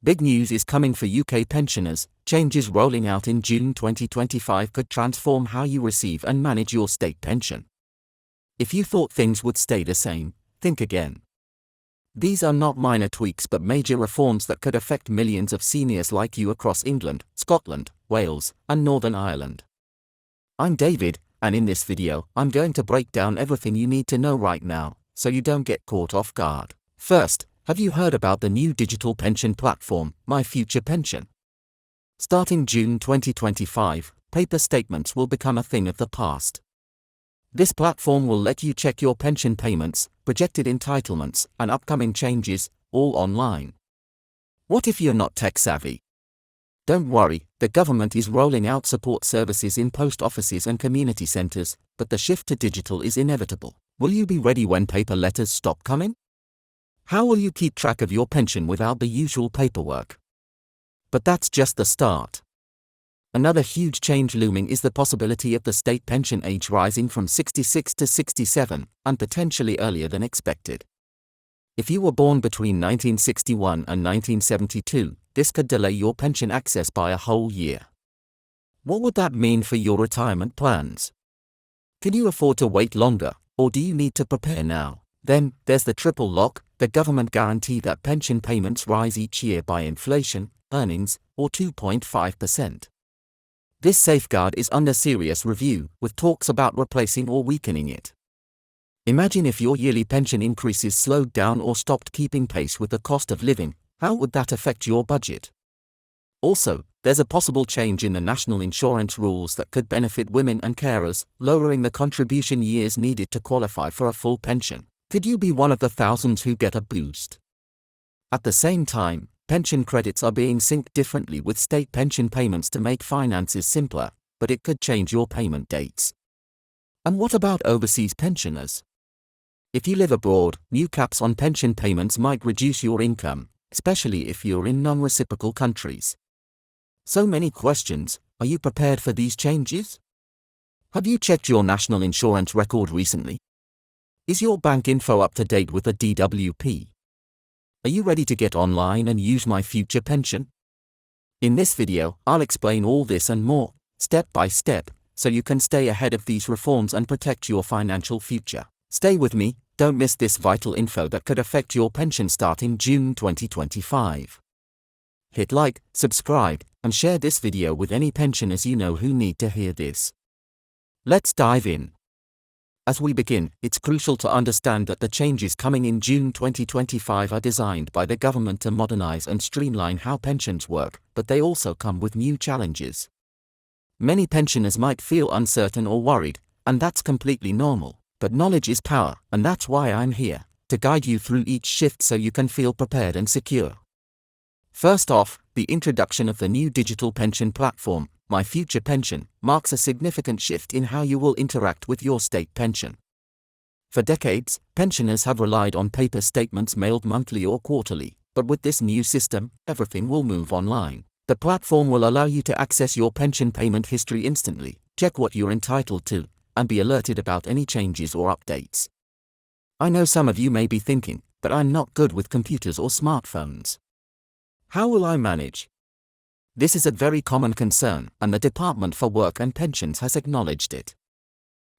Big news is coming for UK pensioners. Changes rolling out in June 2025 could transform how you receive and manage your state pension. If you thought things would stay the same, think again. These are not minor tweaks but major reforms that could affect millions of seniors like you across England, Scotland, Wales, and Northern Ireland. I'm David, and in this video, I'm going to break down everything you need to know right now, so you don't get caught off guard. First, have you heard about the new digital pension platform, My Future Pension? Starting June 2025, paper statements will become a thing of the past. This platform will let you check your pension payments, projected entitlements, and upcoming changes, all online. What if you're not tech-savvy? Don't worry, the government is rolling out support services in post offices and community centres, but the shift to digital is inevitable. Will you be ready when paper letters stop coming? How will you keep track of your pension without the usual paperwork? But that's just the start. Another huge change looming is the possibility of the state pension age rising from 66 to 67, and potentially earlier than expected. If you were born between 1961 and 1972, this could delay your pension access by a whole year. What would that mean for your retirement plans? Can you afford to wait longer, or do you need to prepare now? Then, there's the triple lock, the government guarantee that pension payments rise each year by inflation, earnings, or 2.5%. This safeguard is under serious review, with talks about replacing or weakening it. Imagine if your yearly pension increases slowed down or stopped keeping pace with the cost of living. How would that affect your budget? Also, there's a possible change in the national insurance rules that could benefit women and carers, lowering the contribution years needed to qualify for a full pension. Could you be one of the thousands who get a boost? At the same time, pension credits are being synced differently with state pension payments to make finances simpler, but it could change your payment dates. And what about overseas pensioners? If you live abroad, new caps on pension payments might reduce your income, especially if you're in non-reciprocal countries. So many questions. Are you prepared for these changes? Have you checked your national insurance record recently? Is your bank info up to date with the DWP? Are you ready to get online and use My Future Pension? In this video, I'll explain all this and more, step by step, so you can stay ahead of these reforms and protect your financial future. Stay with me, don't miss this vital info that could affect your pension starting June 2025. Hit like, subscribe, and share this video with any pensioners you know who need to hear this. Let's dive in. As we begin, it's crucial to understand that the changes coming in June 2025 are designed by the government to modernize and streamline how pensions work, but they also come with new challenges. Many pensioners might feel uncertain or worried, and that's completely normal. But knowledge is power, and that's why I'm here, to guide you through each shift so you can feel prepared and secure. First off, the introduction of the new digital pension platform, My Future Pension, marks a significant shift in how you will interact with your state pension. For decades, pensioners have relied on paper statements mailed monthly or quarterly, but with this new system, everything will move online. The platform will allow you to access your pension payment history instantly, check what you're entitled to, and be alerted about any changes or updates. I know some of you may be thinking, but I'm not good with computers or smartphones. How will I manage? This is a very common concern, and the Department for Work and Pensions has acknowledged it.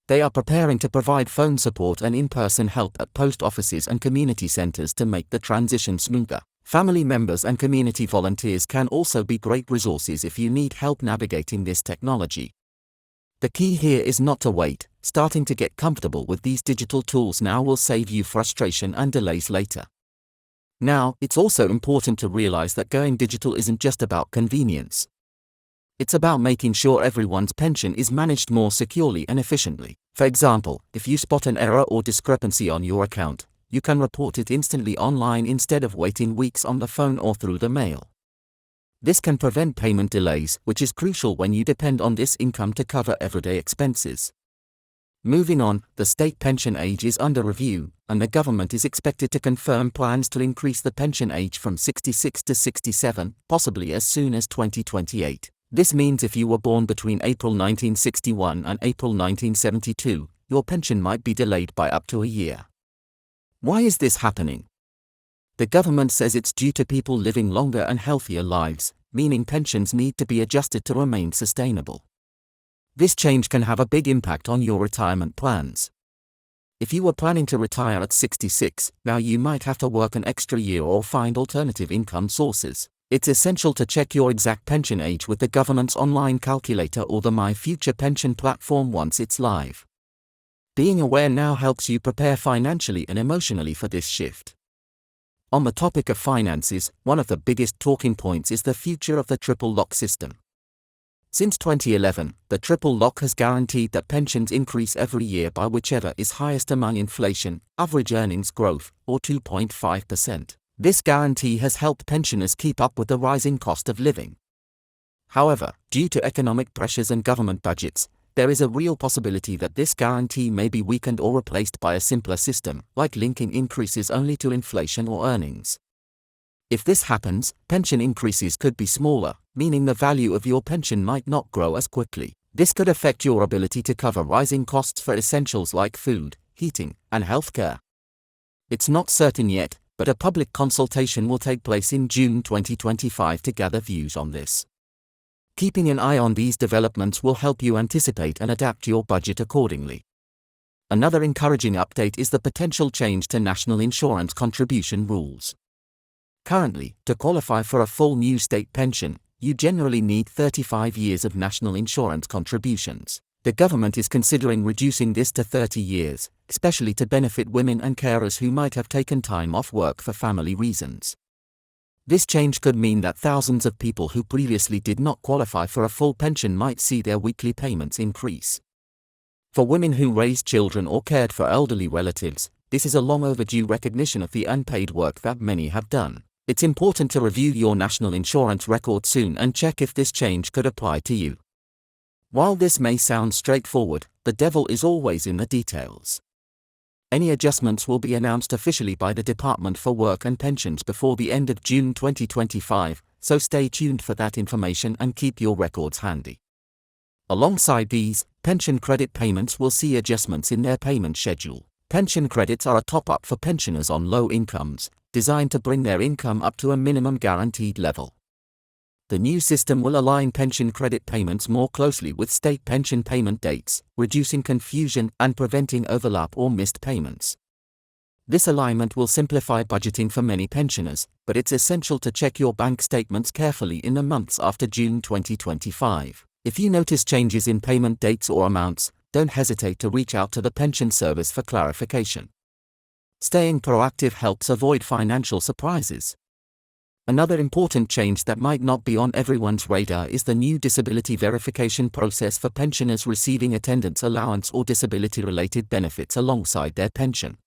They are preparing to provide phone support and in-person help at post offices and community centres to make the transition smoother. Family members and community volunteers can also be great resources if you need help navigating this technology. The key here is not to wait. Starting to get comfortable with these digital tools now will save you frustration and delays later. Now, it's also important to realize that going digital isn't just about convenience. It's about making sure everyone's pension is managed more securely and efficiently. For example, if you spot an error or discrepancy on your account, you can report it instantly online instead of waiting weeks on the phone or through the mail. This can prevent payment delays, which is crucial when you depend on this income to cover everyday expenses. Moving on, the state pension age is under review, and the government is expected to confirm plans to increase the pension age from 66 to 67, possibly as soon as 2028. This means if you were born between April 1961 and April 1972, your pension might be delayed by up to a year. Why is this happening? The government says it's due to people living longer and healthier lives, meaning pensions need to be adjusted to remain sustainable. This change can have a big impact on your retirement plans. If you were planning to retire at 66, now you might have to work an extra year or find alternative income sources. It's essential to check your exact pension age with the government's online calculator or the My Future Pension platform once it's live. Being aware now helps you prepare financially and emotionally for this shift. On the topic of finances, one of the biggest talking points is the future of the triple lock system. Since 2011, the triple lock has guaranteed that pensions increase every year by whichever is highest among inflation, average earnings growth, or 2.5%. This guarantee has helped pensioners keep up with the rising cost of living. However, due to economic pressures and government budgets, there is a real possibility that this guarantee may be weakened or replaced by a simpler system, like linking increases only to inflation or earnings. If this happens, pension increases could be smaller, meaning the value of your pension might not grow as quickly. This could affect your ability to cover rising costs for essentials like food, heating, and healthcare. It's not certain yet, but a public consultation will take place in June 2025 to gather views on this. Keeping an eye on these developments will help you anticipate and adapt your budget accordingly. Another encouraging update is the potential change to national insurance contribution rules. Currently, to qualify for a full new state pension, you generally need 35 years of national insurance contributions. The government is considering reducing this to 30 years, especially to benefit women and carers who might have taken time off work for family reasons. This change could mean that thousands of people who previously did not qualify for a full pension might see their weekly payments increase. For women who raised children or cared for elderly relatives, this is a long overdue recognition of the unpaid work that many have done. It's important to review your national insurance record soon and check if this change could apply to you. While this may sound straightforward, the devil is always in the details. Any adjustments will be announced officially by the Department for Work and Pensions before the end of June 2025, so stay tuned for that information and keep your records handy. Alongside these, pension credit payments will see adjustments in their payment schedule. Pension credits are a top-up for pensioners on low incomes, designed to bring their income up to a minimum guaranteed level. The new system will align pension credit payments more closely with state pension payment dates, reducing confusion and preventing overlap or missed payments. This alignment will simplify budgeting for many pensioners, but it's essential to check your bank statements carefully in the months after June 2025. If you notice changes in payment dates or amounts, don't hesitate to reach out to the pension service for clarification. Staying proactive helps avoid financial surprises. Another important change that might not be on everyone's radar is the new disability verification process for pensioners receiving attendance allowance or disability-related benefits alongside their pension.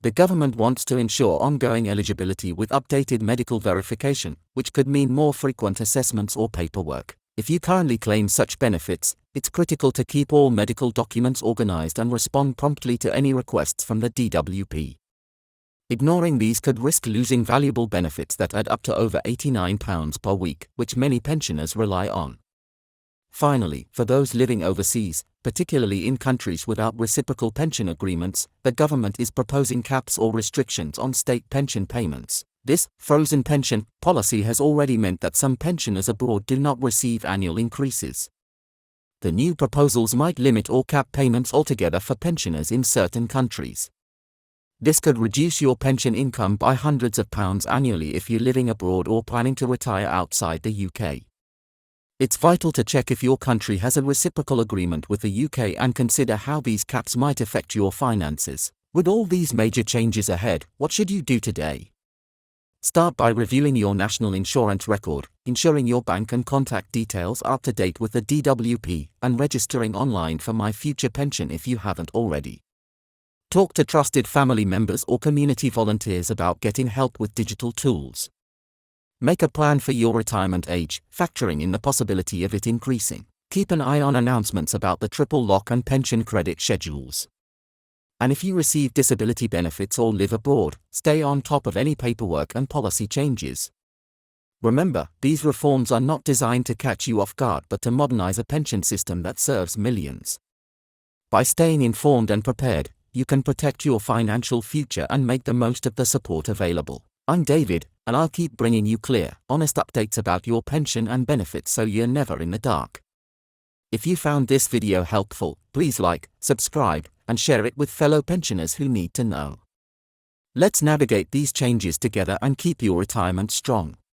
The government wants to ensure ongoing eligibility with updated medical verification, which could mean more frequent assessments or paperwork. If you currently claim such benefits, it's critical to keep all medical documents organized and respond promptly to any requests from the DWP. Ignoring these could risk losing valuable benefits that add up to over £89 per week, which many pensioners rely on. Finally, for those living overseas, particularly in countries without reciprocal pension agreements, the government is proposing caps or restrictions on state pension payments. This frozen pension policy has already meant that some pensioners abroad do not receive annual increases. The new proposals might limit or cap payments altogether for pensioners in certain countries. This could reduce your pension income by hundreds of pounds annually if you're living abroad or planning to retire outside the UK. It's vital to check if your country has a reciprocal agreement with the UK and consider how these caps might affect your finances. With all these major changes ahead, what should you do today? Start by reviewing your national insurance record, ensuring your bank and contact details are up to date with the DWP, and registering online for My Future Pension if you haven't already. Talk to trusted family members or community volunteers about getting help with digital tools. Make a plan for your retirement age, factoring in the possibility of it increasing. Keep an eye on announcements about the triple lock and pension credit schedules. And if you receive disability benefits or live abroad, stay on top of any paperwork and policy changes. Remember, these reforms are not designed to catch you off guard but to modernize a pension system that serves millions. By staying informed and prepared, you can protect your financial future and make the most of the support available. I'm David, and I'll keep bringing you clear, honest updates about your pension and benefits so you're never in the dark. If you found this video helpful, please like, subscribe, and share it with fellow pensioners who need to know. Let's navigate these changes together and keep your retirement strong.